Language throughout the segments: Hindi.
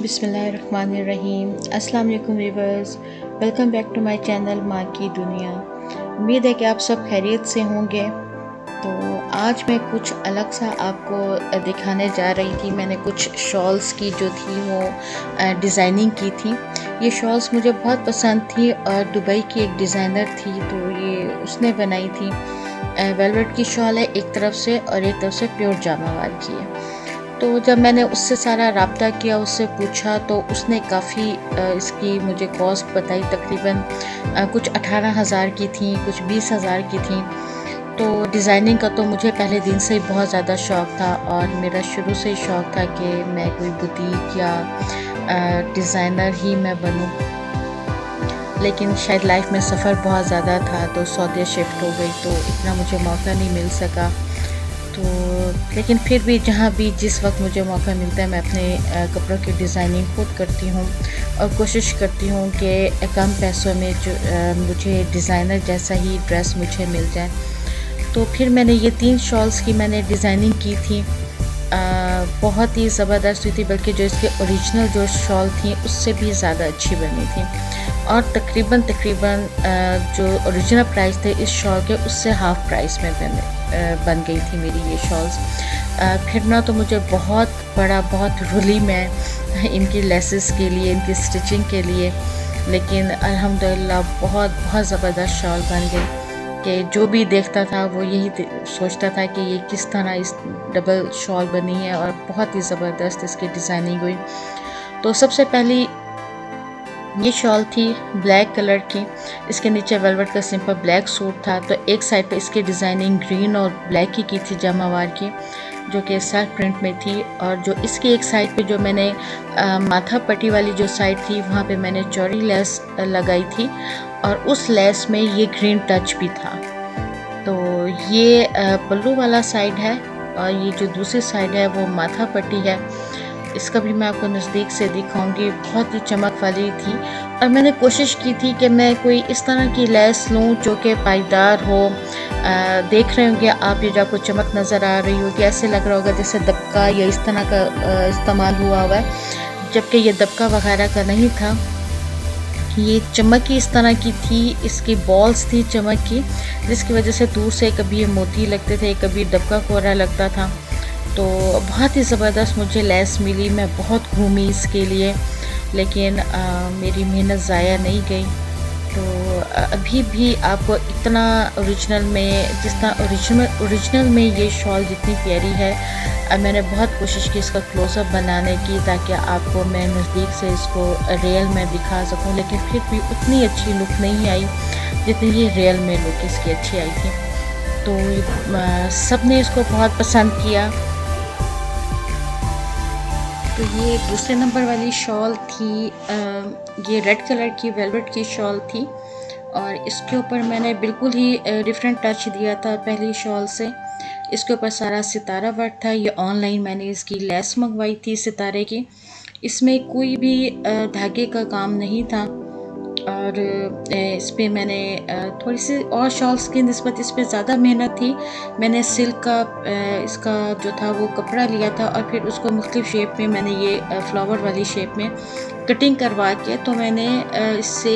बिस्मिल्लाहिर्रहमानिर्रहीम। अस्सलाम वालेकुम viewers, welcome back to my channel माँ की दुनिया। उम्मीद है कि आप सब खैरियत से होंगे। तो आज मैं कुछ अलग सा आपको दिखाने जा रही थी। मैंने कुछ शॉल्स की जो थी वो डिज़ाइनिंग की थी। ये शॉल्स मुझे बहुत पसंद थी और दुबई की एक डिज़ाइनर थी तो ये उसने बनाई थी। वेलवेट की शॉल है एक तरफ से और एक तरफ से प्योर जामावार की है। तो जब मैंने उससे सारा राब्ता किया, उससे पूछा, तो उसने काफ़ी इसकी मुझे कॉस्ट बताई। तकरीबन कुछ 18,000 की थी, कुछ 20,000 की थी। तो डिज़ाइनिंग का तो मुझे पहले दिन से ही बहुत ज़्यादा शौक़ था और मेरा शुरू से ही शौक़ था कि मैं कोई बुटीक या डिज़ाइनर ही मैं बनूं। लेकिन शायद लाइफ में सफ़र बहुत ज़्यादा था तो सऊदी शिफ्ट हो गई तो इतना मुझे मौका नहीं मिल सका। तो लेकिन फिर भी जहाँ भी जिस वक्त मुझे मौका मिलता है मैं अपने कपड़ों की डिज़ाइनिंग खुद करती हूँ और कोशिश करती हूँ कि कम पैसों में जो मुझे डिज़ाइनर जैसा ही ड्रेस मुझे मिल जाए। तो फिर मैंने ये 3 शॉल्स की मैंने डिज़ाइनिंग की थी। बहुत ही ज़बरदस्त हुई थी, बल्कि जो इसके ओरिजिनल जो शॉल थी उससे भी ज़्यादा अच्छी बनी थी। और तकरीबन जो ओरिजिनल प्राइस थे इस शॉल के उससे हाफ़ प्राइस में बन गई थी मेरी ये शॉल्स। फिर ना तो मुझे बहुत रुली मैं इनकी लेसेस के लिए, इनकी स्टिचिंग के लिए, लेकिन अल्हम्दुलिल्लाह बहुत ज़बरदस्त शॉल बन गई कि जो भी देखता था वो यही सोचता था कि ये किस तरह इस डबल शॉल बनी है और बहुत ही ज़बरदस्त इसकी डिज़ाइनिंग हुई। तो सबसे पहली ये शॉल थी ब्लैक कलर की। इसके नीचे वेलवेट का सिंपल ब्लैक सूट था। तो एक साइड पे इसकी डिज़ाइनिंग ग्रीन और ब्लैक की थी जामावार की, जो कि सेल्फ प्रिंट में थी। और जो इसकी एक साइड पे जो मैंने माथा पट्टी वाली जो साइड थी वहाँ पे मैंने चौड़ी लेस लगाई थी और उस लेस में ये ग्रीन टच भी था। तो ये पल्लू वाला साइड है और ये जो दूसरी साइड है वो माथा पट्टी है। इसका भी मैं आपको नज़दीक से दिखाऊंगी। बहुत ही चमक वाली थी और मैंने कोशिश की थी कि मैं कोई इस तरह की लेस लूँ जो कि पायदार हो। देख रहे होंगे आप, ये जो आपको चमक नज़र आ रही होगी, ऐसे लग रहा होगा जैसे दबका या इस तरह का इस्तेमाल हुआ हुआ है, जबकि ये दबका वगैरह का नहीं था। ये चमक ही इस तरह की थी, इसकी बॉल्स थी चमक की, जिसकी वजह से दूर से कभी ये मोती लगते थे, कभी दबका कोहरा लगता था। तो बहुत ही ज़बरदस्त मुझे लेस मिली। मैं बहुत घूमी इसके लिए, लेकिन मेरी मेहनत ज़ाया नहीं गई। तो अभी भी आपको इतना ओरिजिनल में, जिस तरह ओरिजिनल में ये शॉल जितनी प्यारी है, मैंने बहुत कोशिश की इसका क्लोज़अप बनाने की ताकि आपको मैं नज़दीक से इसको रियल में दिखा सकूं, लेकिन फिर भी उतनी अच्छी लुक नहीं आई जितनी ये रियल में लुक इसकी अच्छी आई थी। तो सब ने इसको बहुत पसंद किया। तो ये दूसरे नंबर वाली शॉल थी। ये रेड कलर की वेलवेट की शॉल थी और इसके ऊपर मैंने बिल्कुल ही डिफरेंट टच दिया था पहली शॉल से। इसके ऊपर सारा सितारा वर्क था। ये ऑनलाइन मैंने इसकी लेस मंगवाई थी सितारे की। इसमें कोई भी धागे का काम नहीं था और इस पर मैंने थोड़ी सी और शॉल्स की निस्बत इस पर ज़्यादा मेहनत थी। मैंने सिल्क का इसका जो था वो कपड़ा लिया था और फिर उसको मुख्तलिफ शेप में मैंने ये फ्लावर वाली शेप में कटिंग करवा के, तो मैंने इससे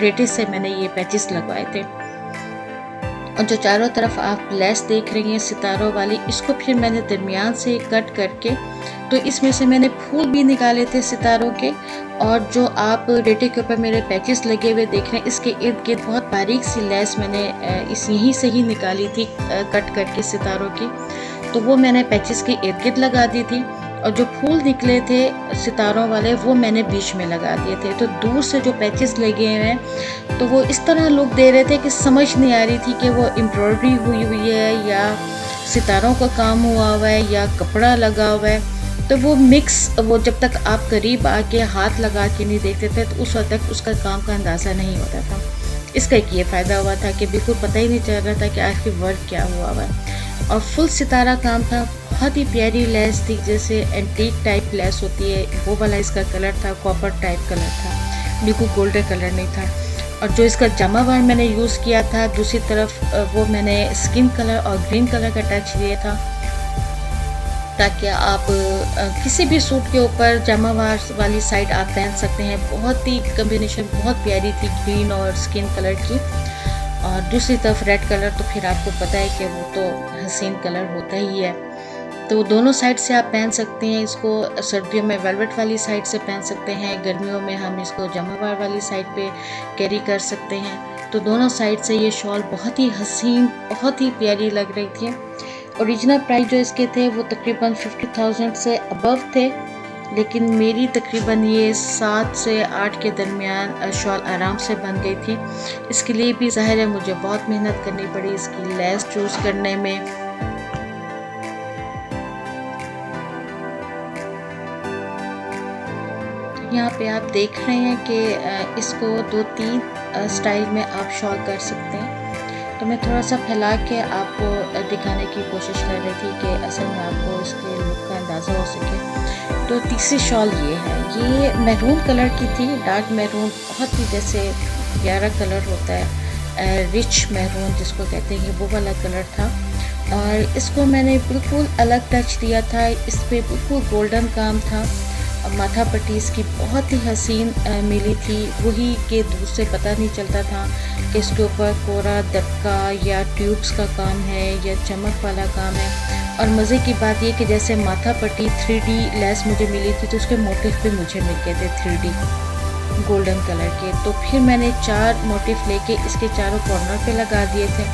रेटे से मैंने ये पैचेस लगवाए थे। और जो चारों तरफ आप लेस देख रही हैं सितारों वाली, इसको फिर मैंने दरमियान से कट करके, तो इसमें से मैंने फूल भी निकाले थे सितारों के। और जो आप रेटे के ऊपर मेरे पैचेस लगे हुए देख रहे हैं, इसके इर्द गिर्द बहुत बारीक सी लेस मैंने इस यहीं से ही निकाली थी कट करके सितारों की। तो वो मैंने पैचेस के इर्द गिर्द लगा दी थी और जो फूल निकले थे सितारों वाले वो मैंने बीच में लगा दिए थे। तो दूर से जो पैचेस लगे हुए हैं तो वो इस तरह लुक दे रहे थे कि समझ नहीं आ रही थी कि वो एम्ब्रॉयडरी हुई हुई है या सितारों का काम हुआ हुआ है या कपड़ा लगा हुआ है। तो वो मिक्स, वो जब तक आप करीब आके हाथ लगा के नहीं देखते थे तो उस वक्त तक उसका काम का अंदाज़ा नहीं होता था। इसका एक ये फ़ायदा हुआ था कि बिल्कुल पता ही नहीं चल रहा था कि आखिर वर्क क्या हुआ हुआ है। और फुल सितारा काम था। बहुत ही प्यारी लेस थी, जैसे एंटीक टाइप लेस होती है वो वाला इसका कलर था, कॉपर टाइप कलर था, बिल्कुल गोल्डन कलर नहीं था। और जो इसका जामावार मैंने यूज़ किया था दूसरी तरफ, वो मैंने स्किन कलर और ग्रीन कलर का टच दिया था। ताकि आप किसी भी सूट के ऊपर जमावार वाली साइड आप पहन सकते हैं। बहुत ही कम्बिनेशन बहुत प्यारी थी ग्रीन और स्किन कलर की, और दूसरी तरफ रेड कलर, तो फिर आपको पता है कि वो तो हसीन कलर होता ही है। तो दोनों साइड से आप पहन सकते हैं इसको। सर्दियों में वेलवेट वाली साइड से पहन सकते हैं, गर्मियों में हम इसको जमावार वाली साइड पे कैरी कर सकते हैं। तो दोनों साइड से ये शॉल बहुत ही हसीन, बहुत ही प्यारी लग रही थी। ओरिजिनल प्राइस जो इसके थे वो तकरीबन 50,000 से अबव थे, लेकिन मेरी तकरीबन ये 7 से 8 के दरमियान शॉल आराम से बन गई थी। इसके लिए भी ज़ाहिर है मुझे बहुत मेहनत करनी पड़ी इसकी लेस चूज़ करने में। यहाँ पे आप देख रहे हैं कि इसको 2-3 स्टाइल में आप शॉल कर सकते हैं। तो मैं थोड़ा सा फैला के आपको दिखाने की कोशिश कर रही थी कि असल में आपको इसके लुक का अंदाज़ा हो सके। तो तीसरी शॉल ये है, ये मैरून कलर की थी, डार्क मैरून, बहुत ही जैसे गहरा कलर होता है, रिच मैरून जिसको कहते हैं, वो वाला कलर था। और इसको मैंने बिल्कुल अलग टच दिया था, इस पर बिल्कुल गोल्डन काम था। माथा पट्टी इसकी बहुत ही हसीन मिली थी, वही के दूर से पता नहीं चलता था कि इसके ऊपर कोरा दबका या ट्यूब्स का काम है या चमक वाला काम है। और मज़े की बात ये कि जैसे माथा पट्टी 3D लेस मुझे मिली थी, तो उसके मोटिव भी मुझे मिल गए थे 3D गोल्डन कलर के। तो फिर मैंने 4 मोटिव लेके इसके चारों कॉर्नर पे लगा दिए थे,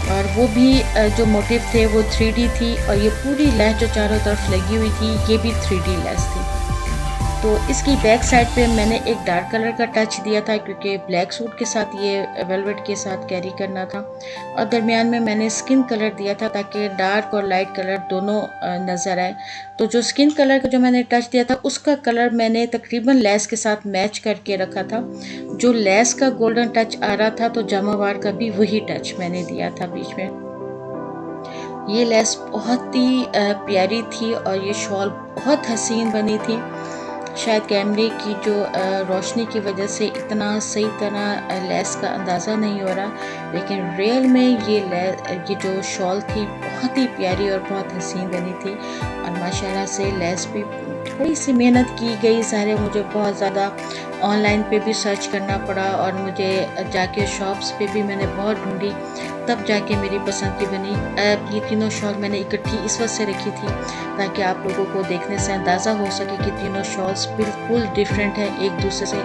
और वो भी जो मोटिव थे वो 3D थी, और ये पूरी लेस जो चारों तरफ लगी हुई थी ये भी 3D लेस थी। तो इसकी बैक साइड पे मैंने एक डार्क कलर का टच दिया था, क्योंकि ब्लैक सूट के साथ ये वेलवेट के साथ कैरी करना था। और दरमियान में मैंने स्किन कलर दिया था ताकि डार्क और लाइट कलर दोनों नज़र आए। तो जो स्किन कलर का जो मैंने टच दिया था उसका कलर मैंने तकरीबन लेस के साथ मैच करके रखा था। जो लेस का गोल्डन टच आ रहा था तो जमावार का भी वही टच मैंने दिया था बीच में। ये लेस बहुत ही प्यारी थी और ये शॉल बहुत हसीन बनी थी। शायद कैमरे की जो रोशनी की वजह से इतना सही तरह लेस का अंदाज़ा नहीं हो रहा, लेकिन रियल में ये जो शॉल थी बहुत ही प्यारी और बहुत हसीन बनी थी। और माशाल्लाह से लेस भी थोड़ी सी मेहनत की गई, सारे मुझे बहुत ज़्यादा ऑनलाइन पे भी सर्च करना पड़ा, और मुझे जाके शॉप्स पे भी मैंने बहुत ढूंढी, तब जाके मेरी पसंद की बनी। ये तीनों शॉल मैंने इकट्ठी इस वक्त से रखी थी ताकि आप लोगों को देखने से अंदाज़ा हो सके कि तीनों शॉल्स बिल्कुल डिफरेंट है एक दूसरे से।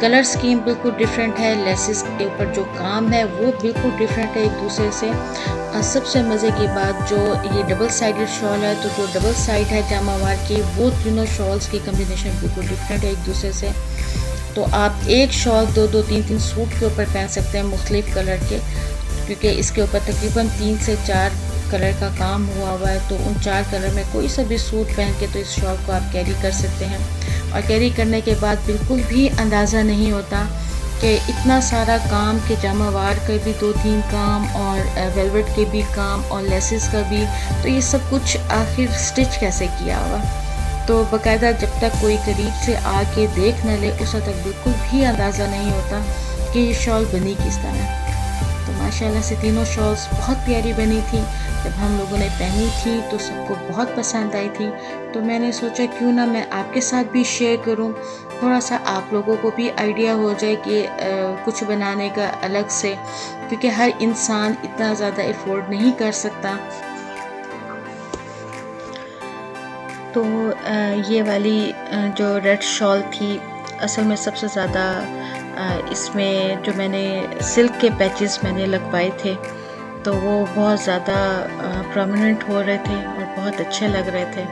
कलर स्कीम बिल्कुल डिफरेंट है, लेसेस के ऊपर जो काम है वो बिल्कुल डिफरेंट है एक दूसरे से। और सबसे मज़े की बात, जो ये डबल साइडेड शॉल है, तो जो डबल साइड है जमावार की, वो तीनों शॉल्स की कम्बिनेशन बिल्कुल डिफरेंट है एक दूसरे से। तो आप एक शॉल 2-2, 3-3 सूट के ऊपर पहन सकते हैं मुख्तलिफ कलर के, क्योंकि इसके ऊपर तकरीबन 3 से 4 कलर का काम हुआ है। तो उन 4 कलर में कोई सा भी सूट पहन के तो इस शॉल को आप कैरी कर सकते हैं। और कैरी करने के बाद बिल्कुल भी अंदाज़ा नहीं होता कि इतना सारा काम के जमावार के भी 2-3 काम और वेलवेट के भी काम और लेसेस का भी, तो ये सब कुछ आखिर स्टिच कैसे किया हुआ। तो बाकायदा जब तक कोई करीब से आके देख न ले उस वक्त तक बिल्कुल भी अंदाज़ा नहीं होता कि ये शॉल बनी किस तरह। तो माशाल्लाह से तीनों शॉल्स बहुत प्यारी बनी थी। जब हम लोगों ने पहनी थी तो सबको बहुत पसंद आई थी। तो मैंने सोचा क्यों ना मैं आपके साथ भी शेयर करूं, थोड़ा सा आप लोगों को भी आइडिया हो जाए कि कुछ बनाने का अलग से, क्योंकि हर इंसान इतना ज़्यादा अफोर्ड नहीं कर सकता। तो ये वाली जो रेड शॉल थी, असल में सबसे ज़्यादा इसमें जो मैंने सिल्क के पैचेस मैंने लगवाए थे तो वो बहुत ज़्यादा प्रोमिनेंट हो रहे थे और बहुत अच्छे लग रहे थे।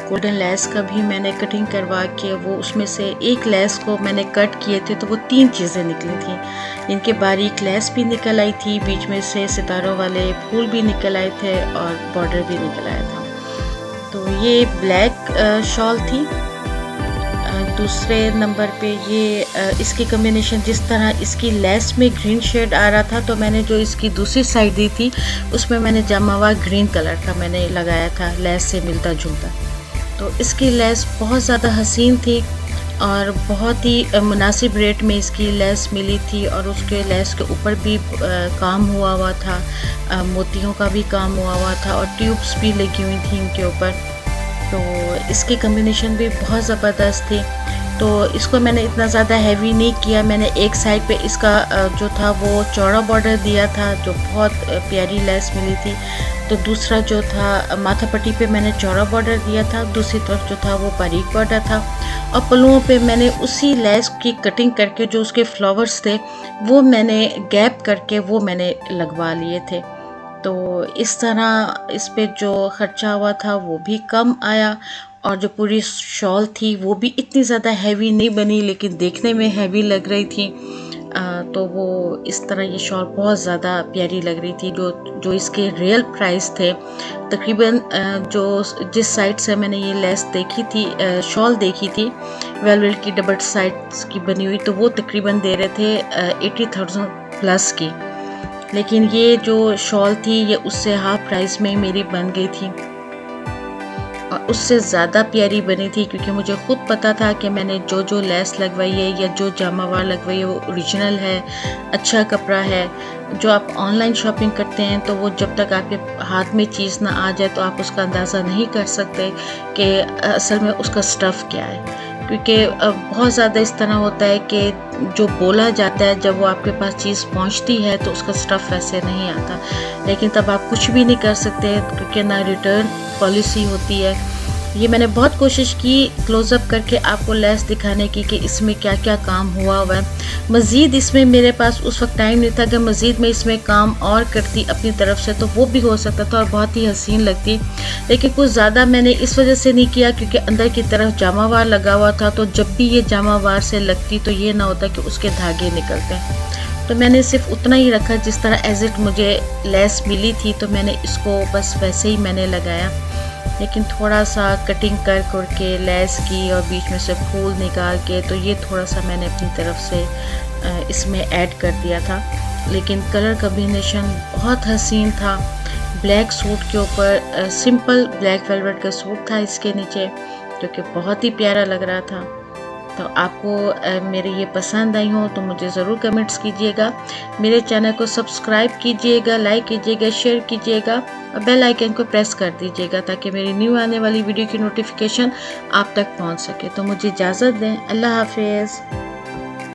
गोल्डन लेस का भी मैंने कटिंग करवा के वो उसमें से एक लेस को मैंने कट किए थे तो वो 3 चीज़ें निकली थी। इनके बारीक लेस भी निकल आई थी, बीच में से सितारों वाले फूल भी निकल आए थे और बॉर्डर भी निकल आया था। तो ये ब्लैक शॉल थी। दूसरे नंबर पे ये इसकी कम्बिनेशन जिस तरह इसकी लेस में ग्रीन शेड आ रहा था, तो मैंने जो इसकी दूसरी साइड दी थी उसमें मैंने जमावा ग्रीन कलर का मैंने लगाया था लेस से मिलता जुलता। तो इसकी लेस बहुत ज़्यादा हसीन थी, और बहुत ही मुनासिब रेट में इसकी लेस मिली थी और उसके लेस के ऊपर भी काम हुआ था, मोतियों का भी काम हुआ था और ट्यूब्स भी लगी हुई थी इनके ऊपर। तो इसकी कम्बिनेशन भी बहुत ज़बरदस्त थी। तो इसको मैंने इतना ज़्यादा हैवी नहीं किया, मैंने एक साइड पे इसका जो था वो चौड़ा बॉर्डर दिया था जो बहुत प्यारी लेस मिली थी। तो दूसरा जो था माथा पट्टी पे मैंने चौड़ा बॉर्डर दिया था, दूसरी तरफ जो था वो बारीक बॉर्डर था और पल्लुओं पे मैंने उसी लेस की कटिंग करके जो उसके फ्लावर्स थे वो मैंने गैप करके वो मैंने लगवा लिए थे। तो इस तरह इस पे जो ख़र्चा हुआ था वो भी कम आया और जो पूरी शॉल थी वो भी इतनी ज़्यादा हैवी नहीं बनी लेकिन देखने में हैवी लग रही थी। तो वो इस तरह ये शॉल बहुत ज़्यादा प्यारी लग रही थी। जो इसके रियल प्राइस थे तकरीबन जो जिस साइड से मैंने ये लेस देखी थी, शॉल देखी थी वेलवेट की डबल साइड्स की बनी हुई, तो वो तकरीबन दे रहे थे 80,000 प्लस की। लेकिन ये जो शॉल थी ये उससे हाफ प्राइस में मेरी बन गई थी और उससे ज़्यादा प्यारी बनी थी क्योंकि मुझे ख़ुद पता था कि मैंने जो लेस लगवाई है या जो जामावार लगवाई है वो ओरिजिनल है, अच्छा कपड़ा है। जो आप ऑनलाइन शॉपिंग करते हैं तो वो जब तक आपके हाथ में चीज़ ना आ जाए तो आप उसका अंदाज़ा नहीं कर सकते कि असल में उसका स्टफ़ क्या है, क्योंकि बहुत ज़्यादा इस तरह होता है कि जो बोला जाता है जब वो आपके पास चीज़ पहुंचती है तो उसका स्टफ़ वैसे नहीं आता। लेकिन तब आप कुछ भी नहीं कर सकते क्योंकि ना रिटर्न पॉलिसी होती है। ये मैंने बहुत कोशिश की क्लोज़अप करके आपको लेस दिखाने की कि इसमें क्या क्या काम हुआ है। मज़ीद इसमें मेरे पास उस वक्त टाइम नहीं था कि मज़ीद मैं इसमें काम और करती अपनी तरफ से, तो वो भी हो सकता था और बहुत ही हसीन लगती। लेकिन कुछ ज़्यादा मैंने इस वजह से नहीं किया क्योंकि अंदर की तरफ जामावार लगा हुआ था, तो जब भी ये जामावार से लगती तो ये ना होता कि उसके धागे निकलते। तो मैंने सिर्फ उतना ही रखा जिस तरह एज इट मुझे लेस मिली थी, तो मैंने इसको बस वैसे ही मैंने लगाया। लेकिन थोड़ा सा कटिंग कर के लेस की और बीच में से फूल निकाल के, तो ये थोड़ा सा मैंने अपनी तरफ से इसमें ऐड कर दिया था। लेकिन कलर कॉम्बिनेशन बहुत हसीन था। ब्लैक सूट के ऊपर सिंपल ब्लैक वेलवेट का सूट था इसके नीचे, जो कि बहुत ही प्यारा लग रहा था। तो आपको मेरे ये पसंद आई हो तो मुझे ज़रूर कमेंट्स कीजिएगा। मेरे चैनल को सब्सक्राइब कीजिएगा, लाइक कीजिएगा, शेयर कीजिएगा और बेल आइकन को प्रेस कर दीजिएगा ताकि मेरी न्यू आने वाली वीडियो की नोटिफिकेशन आप तक पहुंच सके। तो मुझे इजाज़त दें। अल्लाह हाफिज़।